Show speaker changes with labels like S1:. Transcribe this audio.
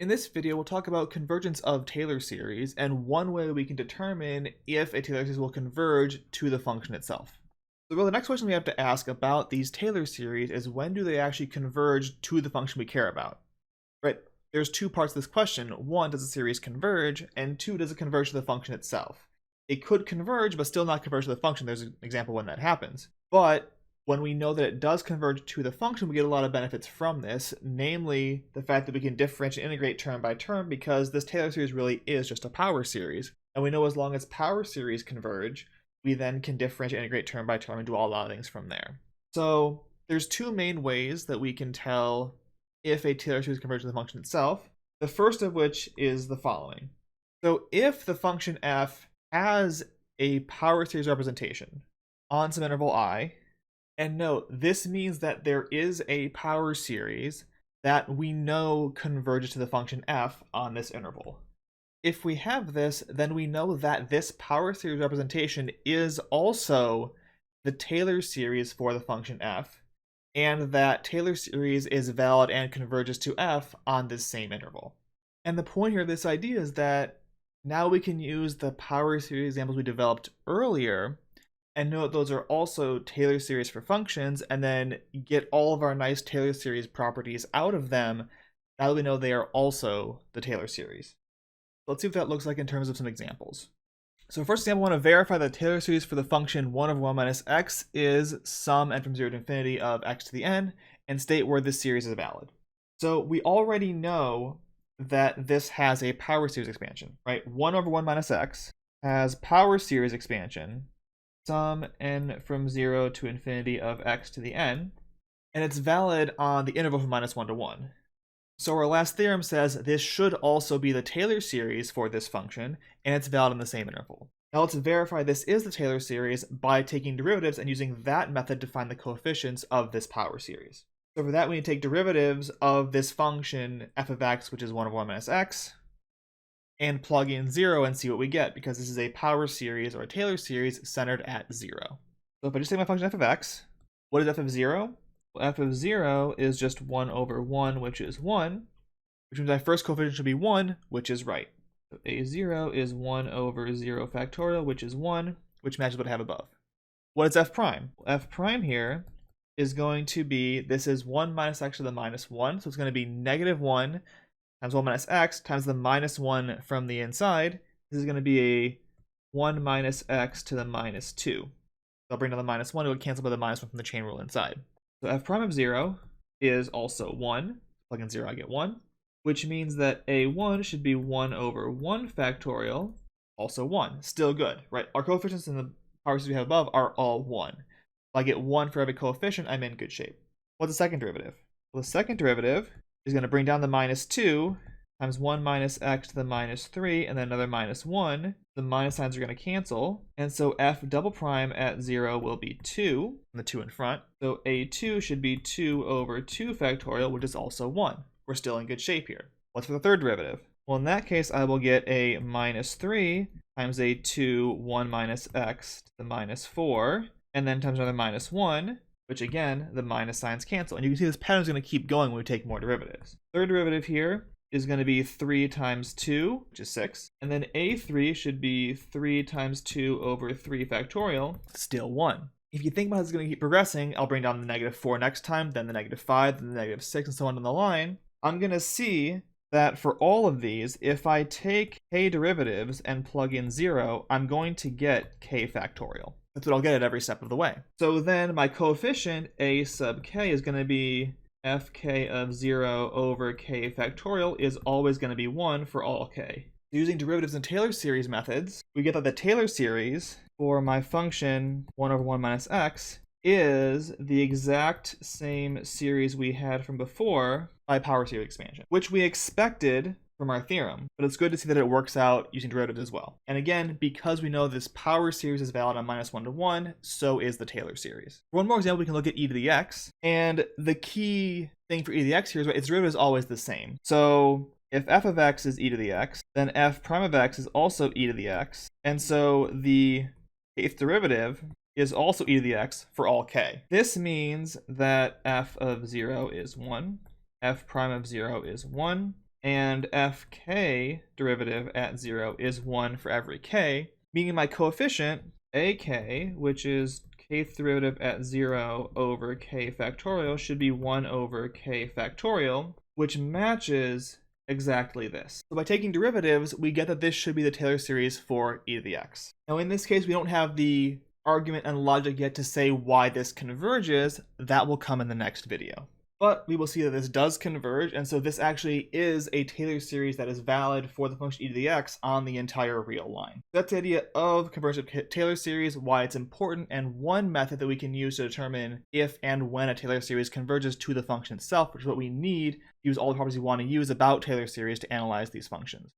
S1: In this video, we'll talk about convergence of Taylor series and one way we can determine if a Taylor series will converge to the function itself. So the next question we have to ask about these Taylor series is when do they actually converge to the function we care about? Right? There's two parts to this question. One, does the series converge? And two, does it converge to the function itself? It could converge, but still not converge to the function. There's an example when that happens. But when we know that it does converge to the function, we get a lot of benefits from this, namely the fact that we can differentiate and integrate term by term because this Taylor series really is just a power series. And we know as long as power series converge, we then can differentiate and integrate term by term and do a lot of things from there. So there's two main ways that we can tell if a Taylor series converges to the function itself. The first of which is the following. So if the function f has a power series representation on some interval I, and note, this means that there is a power series that we know converges to the function f on this interval. If we have this, then we know that this power series representation is also the Taylor series for the function f, and that Taylor series is valid and converges to f on this same interval. And the point here of this idea is that now we can use the power series examples we developed earlier and note those are also Taylor series for functions, and then get all of our nice Taylor series properties out of them now that we know they are also the Taylor series. Let's see what that looks like in terms of some examples. So first example, I want to verify that Taylor series for the function 1 over 1 minus x is sum n from 0 to infinity of x to the n, and state where this series is valid. So we already know that this has a power series expansion, right? 1 over 1 minus x has power series expansion, sum n from 0 to infinity of x to the n, and it's valid on the interval from -1 to 1. So our last theorem says this should also be the Taylor series for this function, and it's valid on the same interval. Now let's verify this is the Taylor series by taking derivatives and using that method to find the coefficients of this power series. So for that, we need to take derivatives of this function f of x, which is 1 over 1 minus x, and plug in 0 and see what we get, because this is a power series or a Taylor series centered at 0. So if I just take my function f of x, what is f of 0? Well, f of 0 is just 1 over 1, which is 1, which means my first coefficient should be 1, which is right. So a0 is 1 over 0 factorial, which is 1, which matches what I have above. What is f prime? Well, f prime here is going to be, this is 1 minus x to the minus 1, so it's going to be negative 1 times 1 minus x times the minus 1 from the inside. This is going to be a 1 minus x to the minus 2. So I'll bring down the minus 1, it would cancel by the minus 1 from the chain rule inside. So f prime of 0 is also 1. Plug in 0, I get 1, which means that a1 should be 1 over 1 factorial, also 1. Still good, right? Our coefficients in the power series we have above are all 1. If I get 1 for every coefficient, I'm in good shape. What's the second derivative? Well, the second derivative is going to bring down the minus 2 times 1 minus x to the minus 3, and then another minus 1. The minus signs are going to cancel, and so f double prime at 0 will be 2, and the 2 in front. So a2 should be 2 over 2 factorial, which is also 1. We're still in good shape here. What's for the third derivative? Well, in that case, I will get a minus 3 times a2, 1 minus x to the minus 4, and then times another minus 1, which again, the minus signs cancel. And you can see this pattern is going to keep going when we take more derivatives. Third derivative here is going to be 3 times 2, which is 6. And then a3 should be 3 times 2 over 3 factorial, still 1. If you think about how it's going to keep progressing, I'll bring down the negative 4 next time, then the negative 5, then the negative 6, and so on down the line. I'm going to see that for all of these, if I take k derivatives and plug in 0, I'm going to get k factorial. That's what I'll get at every step of the way. So then my coefficient, a sub k, is going to be fk of 0 over k factorial is always going to be 1 for all k. Using derivatives and Taylor series methods, we get that the Taylor series for my function 1 over 1 minus x is the exact same series we had from before by power series expansion, which we expected from our theorem, but it's good to see that it works out using derivatives as well. And again, because we know this power series is valid on -1 to 1, so is the Taylor series. For one more example, we can look at e to the x, and the key thing for e to the x here is its derivative is always the same. So if f of x is e to the x, then f prime of x is also e to the x, and so the eighth derivative is also e to the x for all k. This means that f of 0 is 1, f prime of 0 is 1, and fk derivative at 0 is 1 for every k, meaning my coefficient ak, which is kth derivative at 0 over k factorial, should be 1 over k factorial, which matches exactly this. So by taking derivatives, we get that this should be the Taylor series for e to the x. Now in this case, we don't have the argument and logic yet to say why this converges. That will come in the next video. But we will see that this does converge, and so this actually is a Taylor series that is valid for the function e to the x on the entire real line. That's the idea of convergence of Taylor series, why it's important, and one method that we can use to determine if and when a Taylor series converges to the function itself, which is what we need to use all the properties we want to use about Taylor series to analyze these functions.